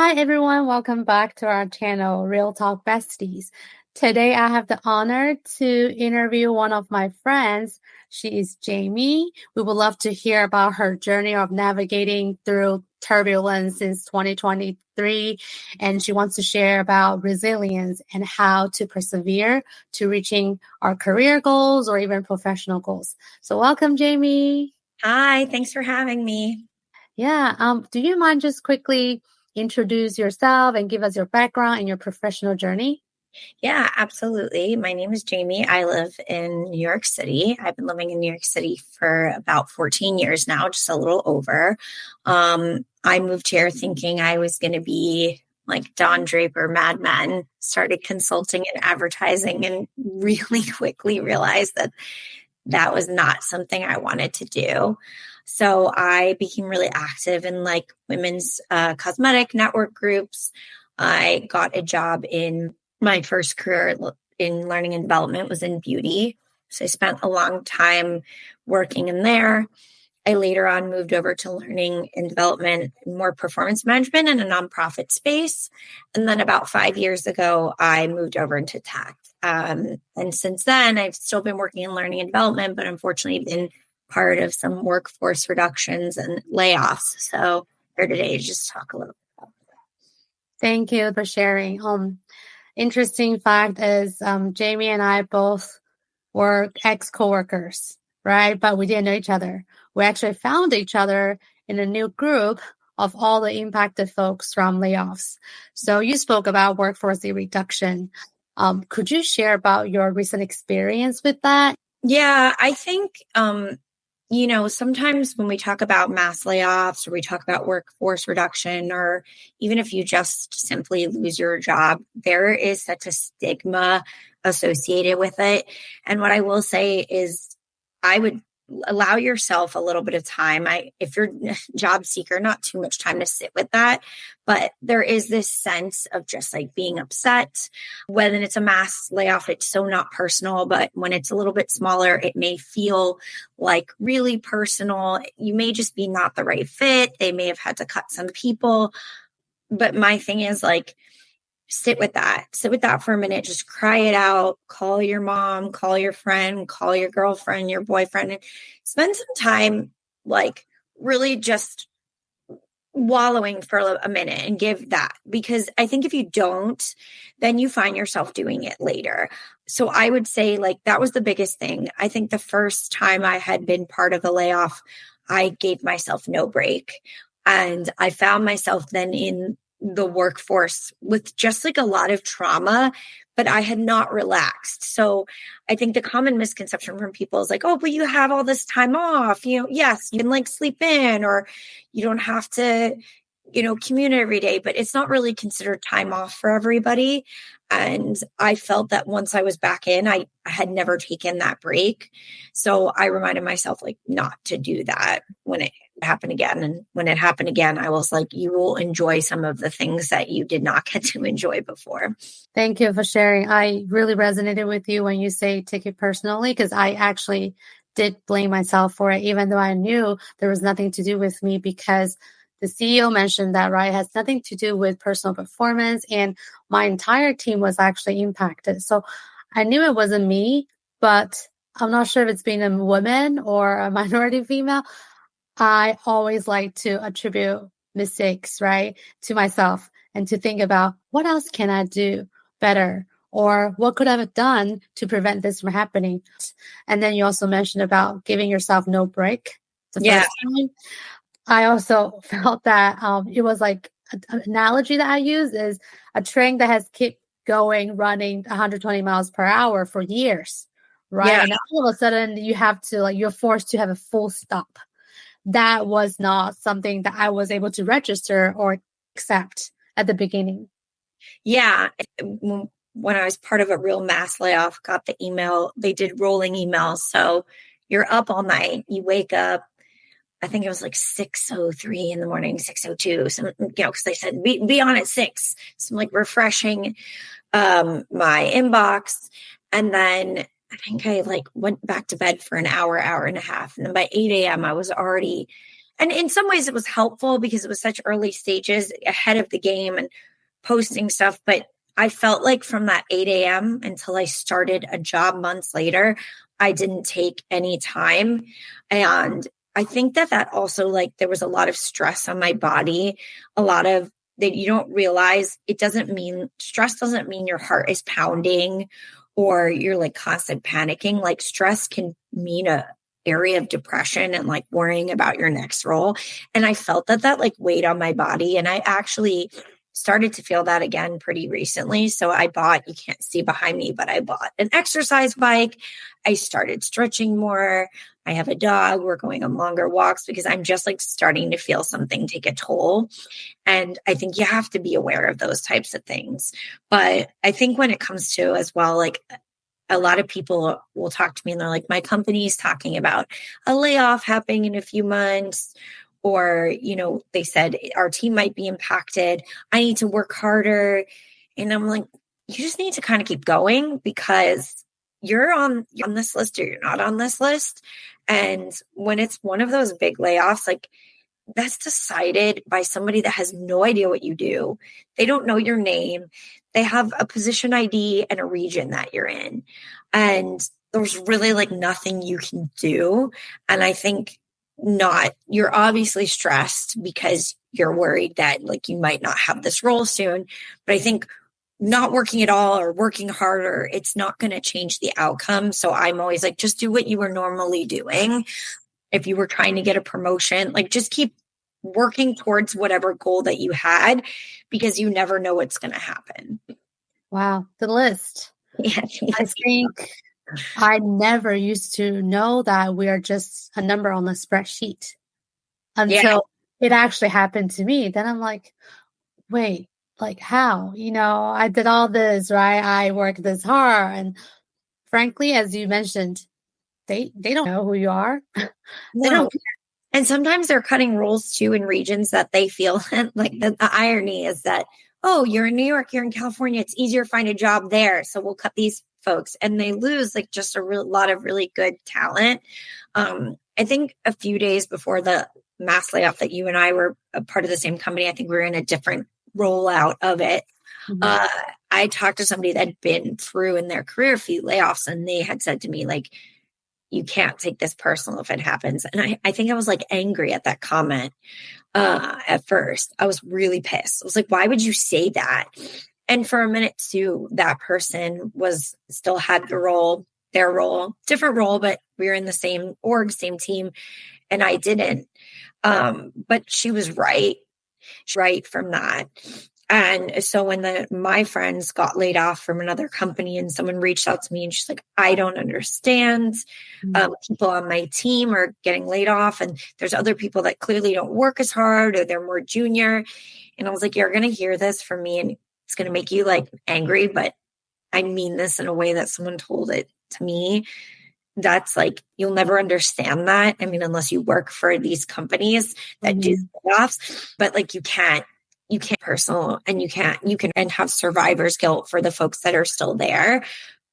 Hi, everyone. Welcome back to our channel, Real Talk Besties. Today, I have the honor to interview one of my friends. She is Jamie. We would love to hear about her journey of navigating through turbulence since 2023. And she wants to share about resilience and how to persevere to reaching our career goals or even professional goals. So welcome, Jamie. Hi, thanks for having me. Yeah. Do you mind just quickly introduce yourself and give us your background and your professional journey? Yeah, absolutely. My name is Jamie. I live in New York City. I've been living in New York City for about 14 years now, just a little over. I moved here thinking I was going to be like Don Draper, Mad Men, started consulting and advertising, and really quickly realized that that was not something I wanted to do. So I became really active in like women's cosmetic network groups. I got a job in my first career in learning and development was in beauty. So I spent a long time working in there. I later on moved over to learning and development, more performance management in a nonprofit space. And then about 5 years ago, I moved over into tech. And since then, I've still been working in learning and development, but unfortunately been part of some workforce reductions and layoffs. So here today to just talk a little bit about Thank you for sharing. Interesting fact is Jamie and I both were ex-coworkers, right? But we didn't know each other. We actually found each other in a new group of all the impacted folks from layoffs. So you spoke about workforce reduction. Could you share about your recent experience with that? Yeah, I think, sometimes when we talk about mass layoffs or we talk about workforce reduction, or even if you just simply lose your job, there is such a stigma associated with it. And what I will say is, I would allow yourself a little bit of time. If you're a job seeker, not too much time to sit with that, but there is this sense of just like being upset. When it's a mass layoff, it's so not personal, but when it's a little bit smaller, it may feel like really personal. You may just be not the right fit. They may have had to cut some people. But my thing is like, sit with that for a minute, just cry it out, call your mom, call your friend, call your girlfriend, your boyfriend, and spend some time like really just wallowing for a minute and give that, because I think if you don't, then you find yourself doing it later. So I would say like that was the biggest thing. I think the first time I had been part of a layoff, I gave myself no break, and I found myself then in the workforce with just like a lot of trauma, but I had not relaxed. So I think the common misconception from people is like, oh, but you have all this time off, yes, you can like sleep in, or you don't have to, commute every day, but it's not really considered time off for everybody. And I felt that once I was back in, I had never taken that break. So I reminded myself like not to do that when it happened again. And when it happened again, I was like, you will enjoy some of the things that you did not get to enjoy before. Thank you for sharing. I really resonated with you when you say take it personally, because I actually did blame myself for it, even though I knew there was nothing to do with me, because the CEO mentioned that, right, it has nothing to do with personal performance, and my entire team was actually impacted. So I knew it wasn't me, but I'm not sure if it's being a woman or a minority female. I always like to attribute mistakes, right, to myself, and to think about what else can I do better, or what could I have done to prevent this from happening. And then you also mentioned about giving yourself no break the first time. I also felt that it was like an analogy that I use is a train that has kept going, running 120 miles per hour for years, right? Yeah. And all of a sudden you have to you're forced to have a full stop. That was not something that I was able to register or accept at the beginning. Yeah. When I was part of a real mass layoff, got the email, they did rolling emails. So you're up all night, you wake up, I think it was like 6:03 in the morning, 6:02. So, because they said be on at 6. So I'm like refreshing my inbox. And then I think I like went back to bed for an hour and a half. And then by 8 a.m. I was already And in some ways it was helpful because it was such early stages ahead of the game and posting stuff. But I felt like from that 8 a.m. until I started a job months later, I didn't take any time. And I think that also, like, there was a lot of stress on my body, a lot of that you don't realize. It doesn't mean stress doesn't mean your heart is pounding or you're like constant panicking. Like, stress can mean a area of depression and like worrying about your next role. And I felt that like weighed on my body. And I actually started to feel that again pretty recently. So I bought, you can't see behind me, but I bought an exercise bike. I started stretching more. I have a dog. We're going on longer walks because I'm just like starting to feel something take a toll. And I think you have to be aware of those types of things. But I think when it comes to as well, like, a lot of people will talk to me and they're like, my company is talking about a layoff happening in a few months. Or, they said our team might be impacted. I need to work harder. And I'm like, you just need to kind of keep going because you're on this list or you're not on this list. And when it's one of those big layoffs, like, that's decided by somebody that has no idea what you do. They don't know your name. They have a position ID and a region that you're in. And there's really like nothing you can do. And I think you're obviously stressed because you're worried that like you might not have this role soon. But I think not working at all or working harder, it's not going to change the outcome. So I'm always like, just do what you were normally doing. If you were trying to get a promotion, like, just keep working towards whatever goal that you had because you never know what's going to happen. Wow, the list. Yeah, I think I never used to know that we are just a number on a spreadsheet until it actually happened to me. Then I'm like, wait, like how? I did all this, right? I worked this hard. And frankly, as you mentioned, they don't know who you are. They no. don't. And sometimes they're cutting roles too in regions that they feel like the irony is that, oh, you're in New York, you're in California, it's easier to find a job there. So we'll cut these folks and they lose like just lot of really good talent. I think a few days before the mass layoff that you and I were a part of the same company, I think we were in a different rollout of it. Mm-hmm. I talked to somebody that had been through in their career a few layoffs and they had said to me, like, you can't take this personal if it happens. And I think I was like angry at that comment at first. I was really pissed. I was like, why would you say that? And for a minute too, that person still had their role, different role, but we were in the same org, same team. And I didn't. But she was right. She's right from that. And so when my friends got laid off from another company and someone reached out to me and she's like, I don't understand. People on my team are getting laid off and there's other people that clearly don't work as hard or they're more junior. And I was like, you're going to hear this from me and it's going to make you like angry, but I mean this in a way that someone told it to me. That's like, you'll never understand that. I mean, unless you work for these companies that do layoffs, but like you can't personal and you can and have survivor's guilt for the folks that are still there,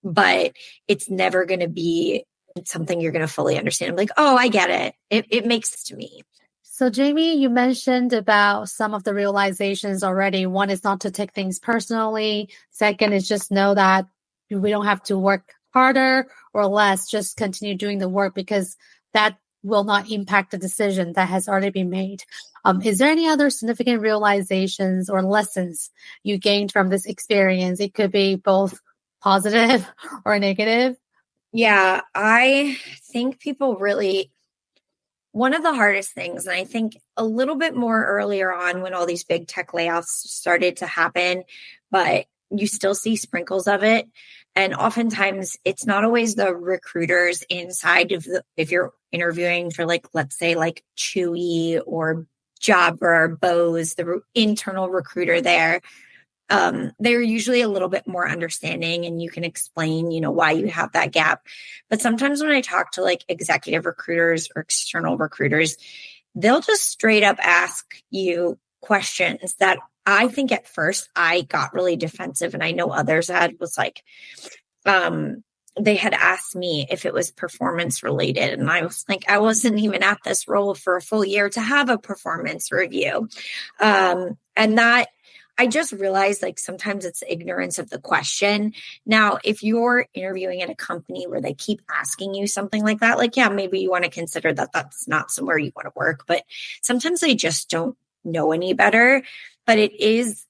but it's never going to be something you're going to fully understand. I'm like, oh, I get it. It makes sense to me. So Jamie, you mentioned about some of the realizations already. One is not to take things personally. Second is just know that we don't have to work harder or less, just continue doing the work because that will not impact the decision that has already been made. Is there any other significant realizations or lessons you gained from this experience? It could be both positive or negative. Yeah, I think people really, one of the hardest things, and I think a little bit more earlier on when all these big tech layoffs started to happen, but you still see sprinkles of it. And oftentimes it's not always the recruiters inside of if you're interviewing for like, let's say like Chewy or Jobber or Bose, the internal recruiter there, they're usually a little bit more understanding and you can explain, why you have that gap. But sometimes when I talk to like executive recruiters or external recruiters, they'll just straight up ask you questions that I think at first I got really defensive and I know others had was like, they had asked me if it was performance related. And I was like, I wasn't even at this role for a full year to have a performance review. And that I just realized like sometimes it's ignorance of the question. Now, if you're interviewing at a company where they keep asking you something like that, like, yeah, maybe you want to consider that that's not somewhere you want to work, but sometimes they just don't know any better. But it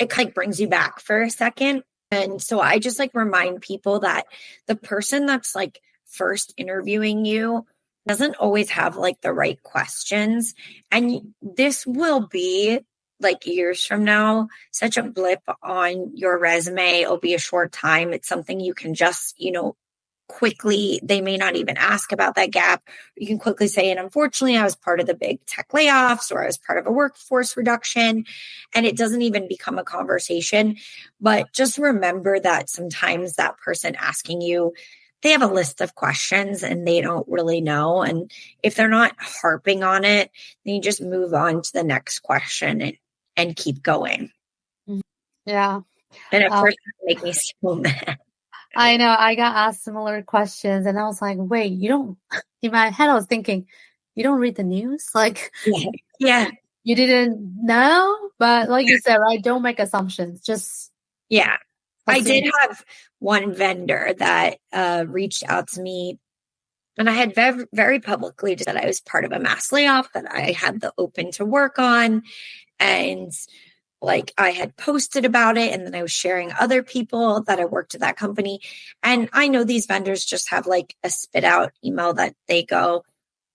kind of brings you back for a second. And so I just like remind people that the person that's like first interviewing you doesn't always have like the right questions. And this will be like years from now, such a blip on your resume. It'll be a short time. It's something you can just, quickly, they may not even ask about that gap. You can quickly say, and unfortunately, I was part of the big tech layoffs, or I was part of a workforce reduction, and it doesn't even become a conversation. But just remember that sometimes that person asking you, they have a list of questions and they don't really know. And if they're not harping on it, then you just move on to the next question and keep going. Yeah. And of course, that make me so mad. I know I got asked similar questions and I was like, wait, you don't, in my head, I was thinking, you don't read the news? Like, yeah. You didn't know? But like you said, right, don't make assumptions. Just Yeah. I assume. did have one vendor that reached out to me, and I had very, very publicly said I was part of a mass layoff that I had the open to work on. And like I had posted about it, and then I was sharing other people that I worked at that company. And I know these vendors just have like a spit out email that they go.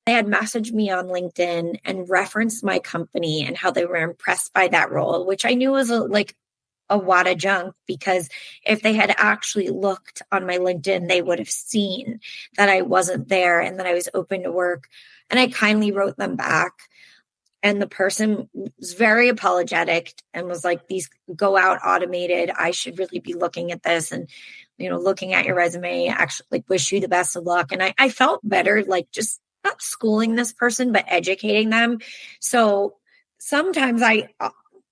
They had messaged me on LinkedIn and referenced my company and how they were impressed by that role, which I knew was a wad of junk, because if they had actually looked on my LinkedIn, they would have seen that I wasn't there and that I was open to work. And I kindly wrote them back. And the person was very apologetic and was like, these go out automated. I should really be looking at this and, looking at your resume, actually like wish you the best of luck. And I felt better, like just not schooling this person, but educating them. So sometimes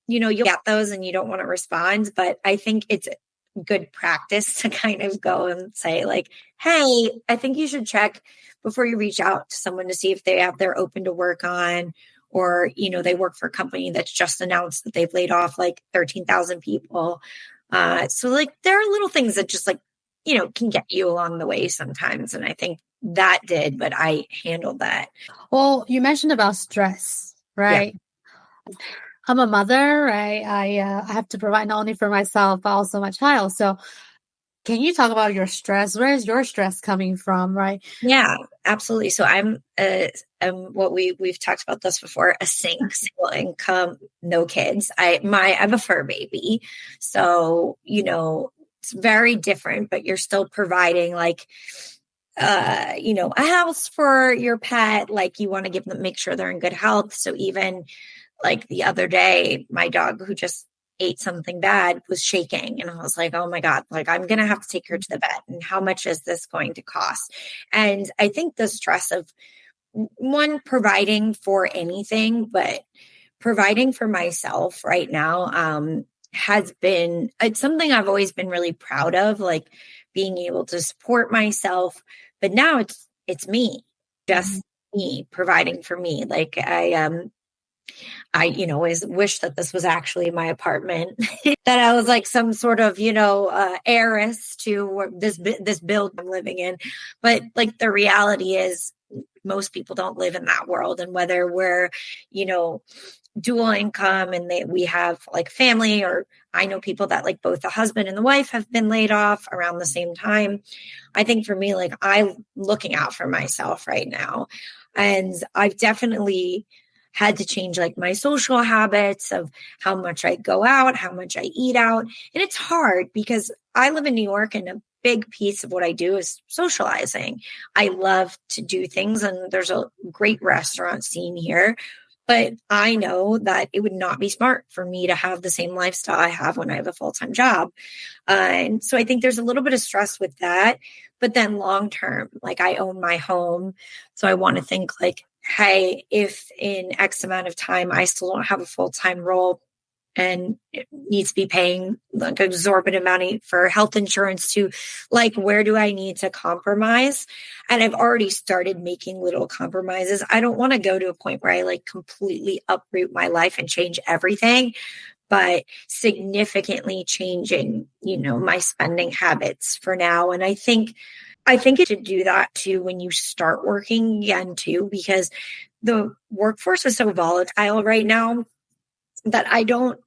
you'll get those and you don't want to respond, but I think it's good practice to kind of go and say like, hey, I think you should check before you reach out to someone to see if they're open to work on, or, they work for a company that's just announced that they've laid off like 13,000 people. So like there are little things that just like, can get you along the way sometimes. And I think that did, but I handled that. Well, you mentioned about stress, right? Yeah. I'm a mother, right? I have to provide not only for myself, but also my child. So can you talk about your stress? Where is your stress coming from, right? Yeah, absolutely. So I'm what we've talked about this before, a single income, no kids. I have a fur baby. So, it's very different, but you're still providing like a house for your pet. Like you want to make sure they're in good health. So even like the other day, my dog, who just ate something bad, was shaking. And I was like, oh my God, like I'm going to have to take her to the vet. And how much is this going to cost? And I think the stress of providing for anything, but providing for myself right now, it's something I've always been really proud of, like being able to support myself. But now it's me, just me providing for me. Like I always wish that this was actually my apartment, that I was like some sort of, heiress to this building I'm living in. But like the reality is most people don't live in that world. And whether we're, dual income and we have like family, or I know people that like both the husband and the wife have been laid off around the same time. I think for me, like I'm looking out for myself right now. And I've definitely had to change like my social habits of how much I go out, how much I eat out. And it's hard because I live in New York, and a big piece of what I do is socializing. I love to do things, and there's a great restaurant scene here. But I know that it would not be smart for me to have the same lifestyle I have when I have a full-time job. And so I think there's a little bit of stress with that. But then long term, like I own my home. So I want to think like, hey, if in X amount of time I still don't have a full-time role and it needs to be paying like exorbitant money for health insurance to like, where do I need to compromise? And I've already started making little compromises. I don't want to go to a point where I like completely uproot my life and change everything, but significantly changing, my spending habits for now. And I think it should do that too when you start working again too, because the workforce is so volatile right now that I don't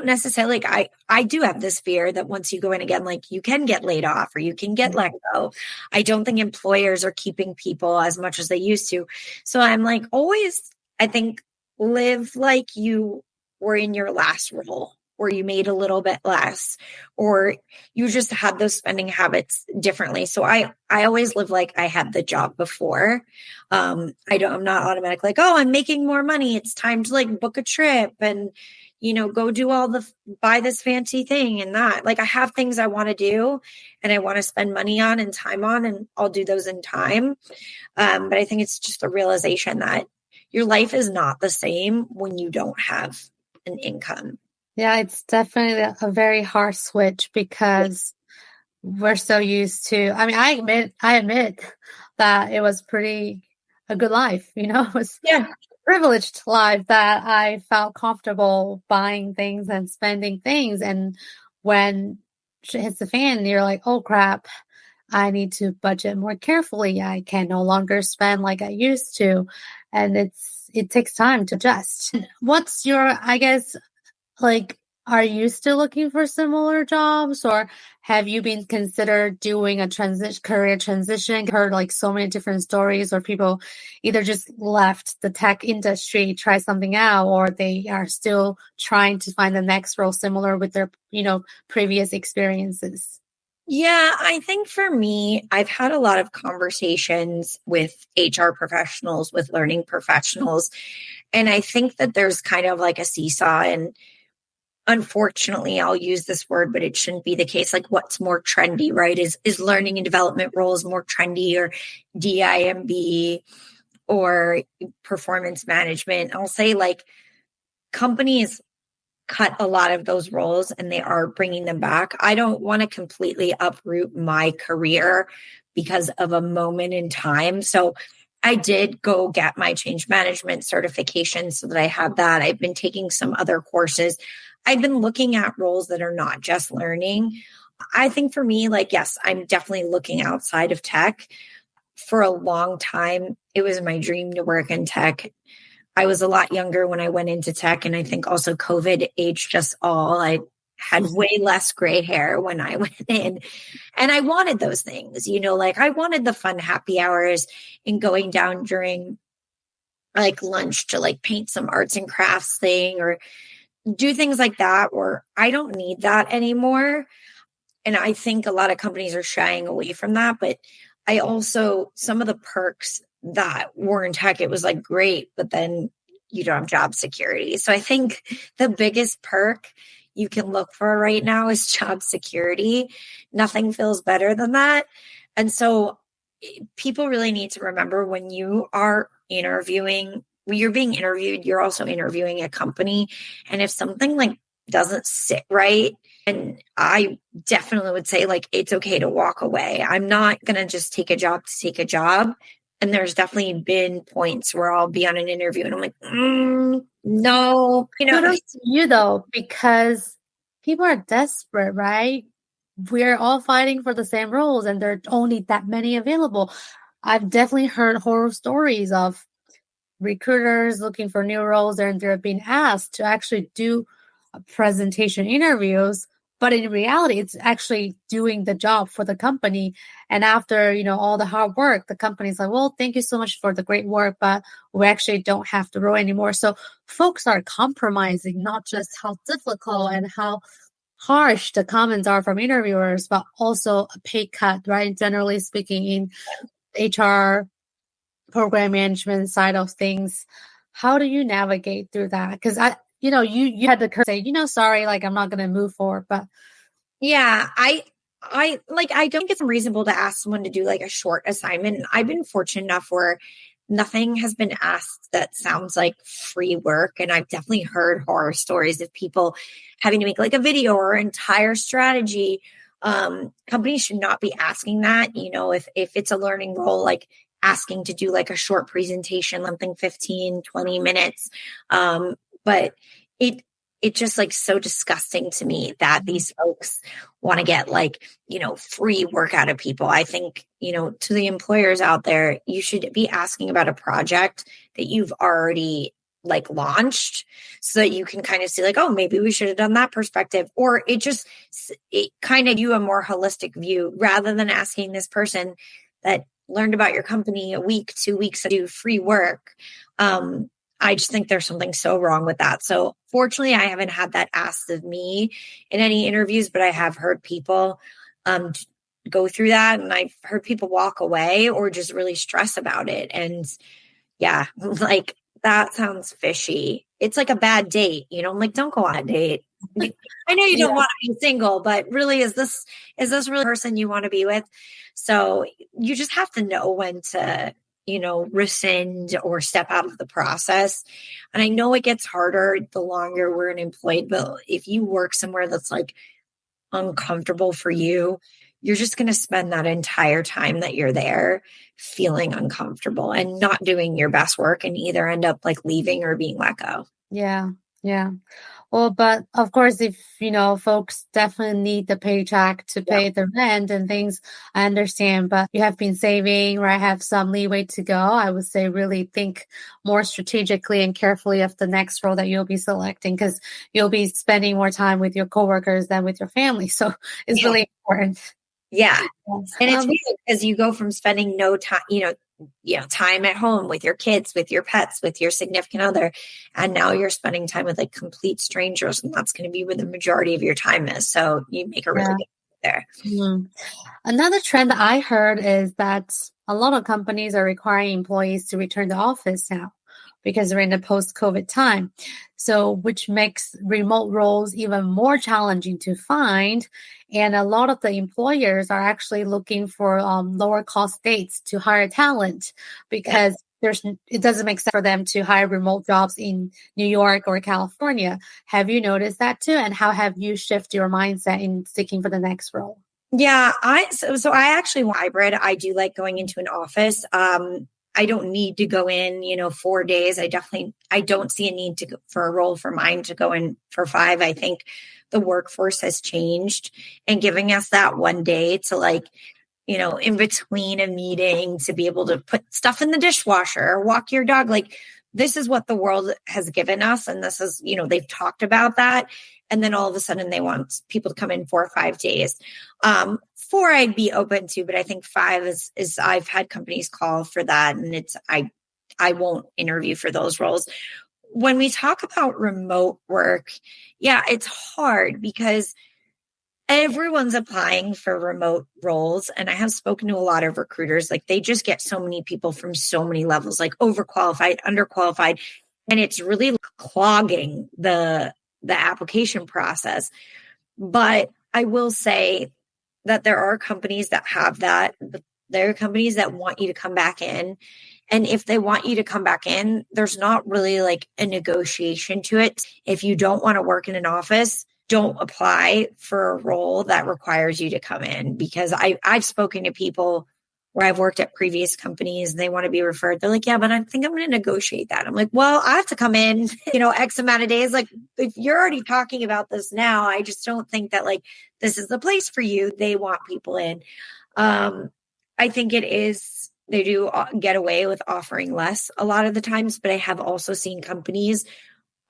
necessarily like I do have this fear that once you go in again, like you can get laid off or you can get let go. I don't think employers are keeping people as much as they used to. So I'm like always, I think, live like you were in your last role where you made a little bit less or you just had those spending habits differently. So I always live like I had the job before. I'm not automatic like, oh, I'm making more money. It's time to like book a trip and go do buy this fancy thing and that. Like I have things I want to do and I want to spend money on and time on, and I'll do those in time. But I think it's just a realization that your life is not the same when you don't have an income. Yeah, it's definitely a very hard switch because we're so used to, I mean, I admit that it was pretty a good life, it was Yeah. a privileged life that I felt comfortable buying things and spending things. And when shit hits the fan, you're like, oh crap, I need to budget more carefully. I can no longer spend like I used to. And it takes time to adjust. What's your, I guess, like, are you still looking for similar jobs, or have you been considered doing a career transition? Heard like so many different stories where people either just left the tech industry, try something out, or they are still trying to find the next role similar with their, previous experiences. Yeah, I think for me, I've had a lot of conversations with HR professionals, with learning professionals, and I think that there's kind of like a seesaw. And unfortunately, I'll use this word, but it shouldn't be the case. Like what's more trendy, right? Is learning and development roles more trendy, or DIMB or performance management? I'll say like companies cut a lot of those roles and they are bringing them back. I don't want to completely uproot my career because of a moment in time. So I did go get my change management certification so that I have that. I've been taking some other courses. I've been looking at roles that are not just learning. I think for me, like, yes, I'm definitely looking outside of tech. For a long time, it was my dream to work in tech. I was a lot younger when I went into tech, and I think also COVID aged us all. I had way less gray hair when I went in, and I wanted those things, like I wanted the fun happy hours and going down during like lunch to like paint some arts and crafts thing or do things like that, where I don't need that anymore. And I think a lot of companies are shying away from that. But I also, some of the perks that were in tech, it was like great, but then you don't have job security. So I think the biggest perk you can look for right now is job security. Nothing feels better than that. And so people really need to remember when you are interviewing, when you're being interviewed, you're also interviewing a company. And if something like doesn't sit right, and I definitely would say like it's okay to walk away. I'm not going to just take a job to take a job. And there's definitely been points where I'll be on an interview and I'm like, no, Kudos to you though, because people are desperate, right? We're all fighting for the same roles and there are only that many available. I've definitely heard horror stories of recruiters looking for new roles and they're being asked to actually do presentation interviews, but in reality it's actually doing the job for the company. And after all the hard work, the company's like, well, thank you so much for the great work, but we actually don't have the role anymore. So folks are compromising not just how difficult and how harsh the comments are from interviewers, but also a pay cut, right? Generally speaking, in HR program management side of things. How do you navigate through that? Because you had the courage to say, sorry, like I'm not going to move forward. But yeah, I don't think it's unreasonable to ask someone to do like a short assignment. I've been fortunate enough where nothing has been asked that sounds like free work. And I've definitely heard horror stories of people having to make like a video or entire strategy. Companies should not be asking that. If it's a learning role, like asking to do like a short presentation, something 15, 20 minutes. But it's just like so disgusting to me that these folks want to get like, free work out of people. I think, to the employers out there, you should be asking about a project that you've already like launched so that you can kind of see like, oh, maybe we should have done that perspective. Or it kind of you a more holistic view rather than asking this person that learned about your company a week, 2 weeks to do free work. I just think there's something so wrong with that. So fortunately, I haven't had that asked of me in any interviews, but I have heard people go through that. And I've heard people walk away or just really stress about it. And yeah, like that sounds fishy. It's like a bad date, I'm like, don't go on a date. I know you don't want to be single, but really, is this really the person you want to be with? So you just have to know when to, rescind or step out of the process. And I know it gets harder the longer we're unemployed, but if you work somewhere that's like uncomfortable for you, you're just going to spend that entire time that you're there feeling uncomfortable and not doing your best work and either end up like leaving or being let go. Yeah. Yeah. Well, but of course, if, folks definitely need the paycheck to pay the rent and things, I understand, but you have been saving or I have some leeway to go. I would say really think more strategically and carefully of the next role that you'll be selecting because you'll be spending more time with your coworkers than with your family. So it's really important. Yeah. And it's weird because you go from spending no time, time at home with your kids, with your pets, with your significant other. And now you're spending time with like complete strangers. And that's going to be where the majority of your time is. So you make a really good point there. Mm-hmm. Another trend that I heard is that a lot of companies are requiring employees to return to office now because we're in the post-COVID time. So, which makes remote roles even more challenging to find. And a lot of the employers are actually looking for lower cost states to hire talent because it doesn't make sense for them to hire remote jobs in New York or California. Have you noticed that too? And how have you shifted your mindset in seeking for the next role? Yeah, so I actually want hybrid. I do like going into an office. I don't need to go in, 4 days. I don't see a need for a role for mine to go in for 5. I think the workforce has changed and giving us that one day to like, in between a meeting to be able to put stuff in the dishwasher or walk your dog. Like this is what the world has given us. And this is, they've talked about that. And then all of a sudden they want people to come in 4 or 5 days. 4 I'd be open to, but I think 5 is I've had companies call for that. And I won't interview for those roles. When we talk about remote work, yeah, it's hard because everyone's applying for remote roles. And I have spoken to a lot of recruiters, like they just get so many people from so many levels, like overqualified, underqualified, and it's really clogging the application process. But I will say that there are companies that have that. There are companies that want you to come back in. And if they want you to come back in, there's not really like a negotiation to it. If you don't want to work in an office, don't apply for a role that requires you to come in, because I've spoken to people where I've worked at previous companies and they want to be referred. They're like, yeah, but I think I'm going to negotiate that. I'm like, well, I have to come in, X amount of days. Like if you're already talking about this now, I just don't think that like this is the place for you. They want people in. I think it is, they do get away with offering less a lot of the times, but I have also seen companies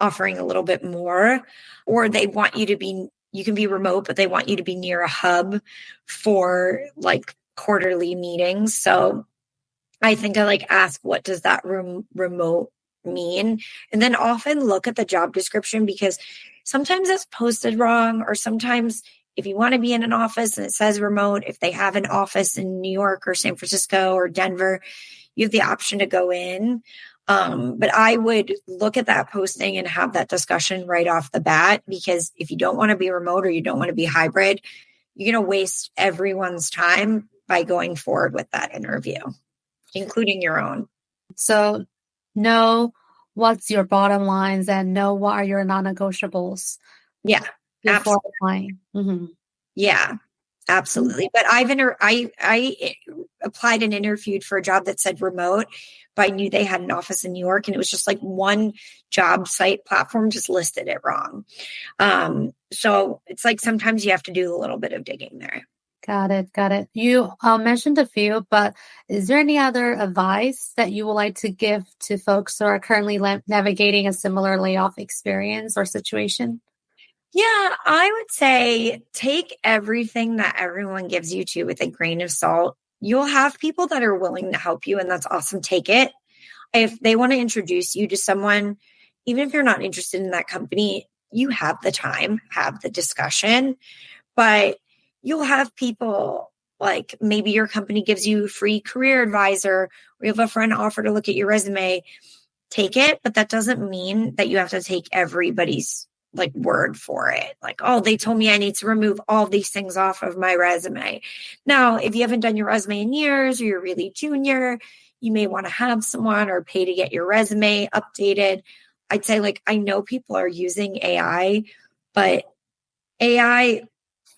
offering a little bit more, or they want you to be, you can be remote, but they want you to be near a hub for like quarterly meetings. So I think I like ask, what does that remote mean? And then often look at the job description, because sometimes it's posted wrong, or sometimes if you want to be in an office and it says remote, if they have an office in New York or San Francisco or Denver, you have the option to go in. But I would look at that posting and have that discussion right off the bat, because if you don't want to be remote or you don't want to be hybrid, you're going to waste everyone's time by going forward with that interview, including your own. So know what's your bottom lines and know what are your non-negotiables Yeah, before absolutely. applying. Yeah, absolutely. But I applied and interviewed for a job that said remote, but I knew they had an office in New York, and it was just like one job site platform just listed it wrong. So it's like sometimes you have to do a little bit of digging there. Got it. Got it. You mentioned a few, but is there any other advice that you would like to give to folks who are currently navigating a similar layoff experience or situation? Yeah, I would say take everything that everyone gives you to with a grain of salt. You'll have people that are willing to help you, and that's awesome. Take it. If they want to introduce you to someone, even if you're not interested in that company, you have the time, have the discussion, but you'll have people like maybe your company gives you a free career advisor, or you have a friend offer to look at your resume. Take it, but that doesn't mean that you have to take everybody's like word for it. Like, oh, they told me I need to remove all these things off of my resume. Now, if you haven't done your resume in years or you're really junior, you may want to have someone or pay to get your resume updated. I'd say, like, I know people are using AI, but AI,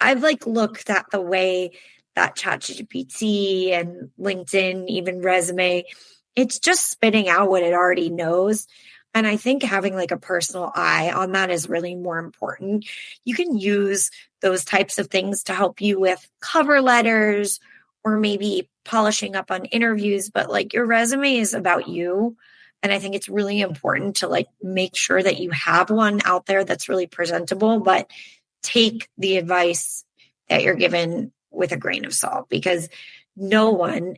I've like looked at the way that ChatGPT and LinkedIn, even resume, it's just spitting out what it already knows. And I think having like a personal eye on that is really more important. You can use those types of things to help you with cover letters or maybe polishing up on interviews, but like your resume is about you. And I think it's really important to like make sure that you have one out there that's really presentable, but take the advice that you're given with a grain of salt, because no one,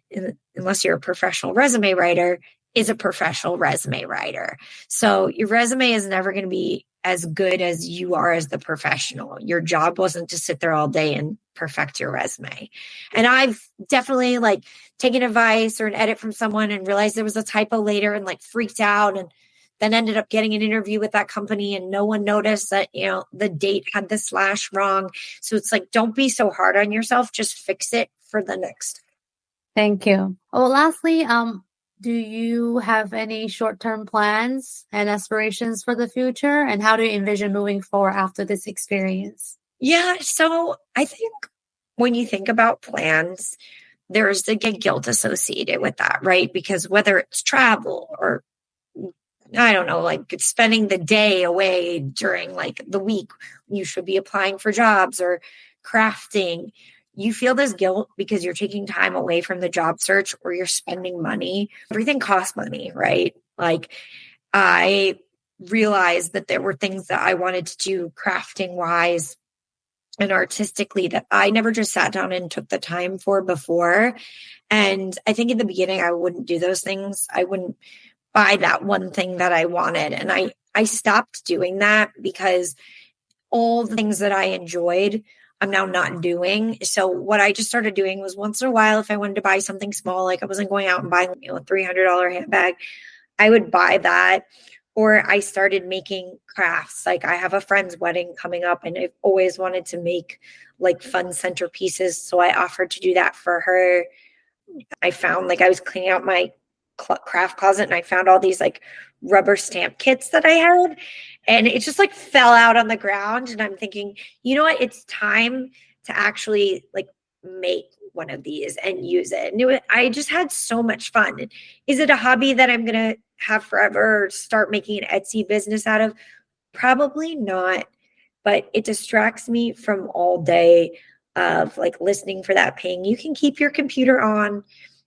unless you're a professional resume writer, is a professional resume writer. So your resume is never going to be as good as you are as the professional. Your job wasn't to sit there all day and perfect your resume. And I've definitely like taken advice or an edit from someone and realized there was a typo later and like freaked out, and then ended up getting an interview with that company and no one noticed that, the date had the slash wrong. So it's like, don't be so hard on yourself. Just fix it for the next. Thank you. Oh, lastly, do you have any short-term plans and aspirations for the future? And how do you envision moving forward after this experience? Yeah. So I think when you think about plans, there's the guilt associated with that, right? Because whether it's travel or I don't know, like spending the day away during like the week, you should be applying for jobs or crafting. You feel this guilt because you're taking time away from the job search or you're spending money. Everything costs money, right? Like I realized that there were things that I wanted to do crafting wise and artistically that I never just sat down and took the time for before. And I think in the beginning, I wouldn't do those things. I wouldn't buy that one thing that I wanted. And I stopped doing that because all the things that I enjoyed, I'm now not doing. So what I just started doing was once in a while, if I wanted to buy something small, like I wasn't going out and buying, a $300 handbag, I would buy that. Or I started making crafts. Like I have a friend's wedding coming up and I've always wanted to make like fun centerpieces. So I offered to do that for her. I found like I was cleaning out my craft closet and I found all these like rubber stamp kits that I had, and it just like fell out on the ground. And I'm thinking, you know what? It's time to actually like make one of these and use it. And I just had so much fun. Is it a hobby that I'm going to have forever or start making an Etsy business out of? Probably not, but it distracts me from all day of like listening for that ping. You can keep your computer on,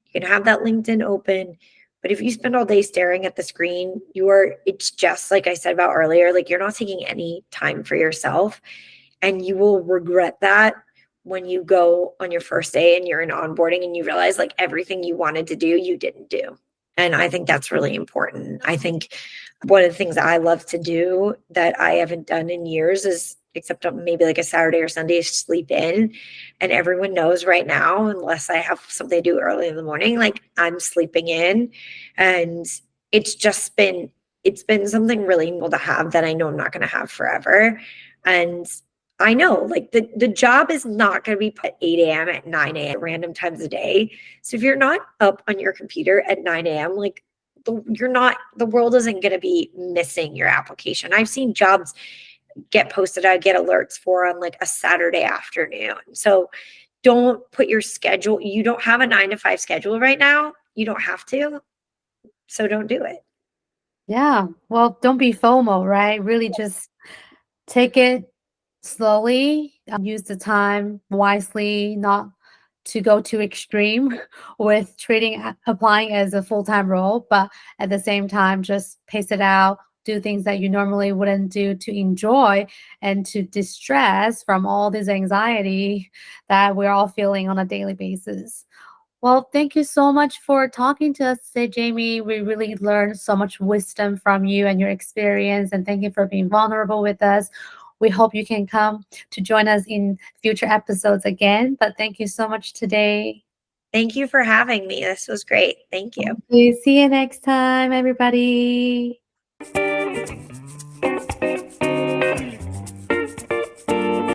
you can have that LinkedIn open, but if you spend all day staring at the screen, it's just like I said about earlier, like you're not taking any time for yourself, and you will regret that when you go on your first day and you're in onboarding and you realize like everything you wanted to do, you didn't do. And I think that's really important. I think one of the things I love to do that I haven't done in years is, except on maybe like a Saturday or Sunday, is sleep in. And everyone knows right now, unless I have something to do early in the morning, like I'm sleeping in. And it's been something really cool to have that I know I'm not going to have forever. And I know like the job is not going to be put 8 a.m. at 9 a.m. random times a day. So if you're not up on your computer at 9 a.m., like the world isn't going to be missing your application. I've seen jobs get posted, I get alerts for on like a Saturday afternoon. So don't put your schedule, you don't have a 9 to 5 schedule right now. You don't have to. So don't do it. Yeah. Well, don't be FOMO, right? Really just take it slowly, use the time wisely, not to go too extreme with treating applying as a full-time role, but at the same time, just pace it out, do things that you normally wouldn't do to enjoy and to distress from all this anxiety that we're all feeling on a daily basis. Well, thank you so much for talking to us today, Jamie. We really learned so much wisdom from you and your experience, and thank you for being vulnerable with us. We hope you can come to join us in future episodes again. But thank you so much today. Thank you for having me. This was great. Thank you. Okay, see you next time, everybody.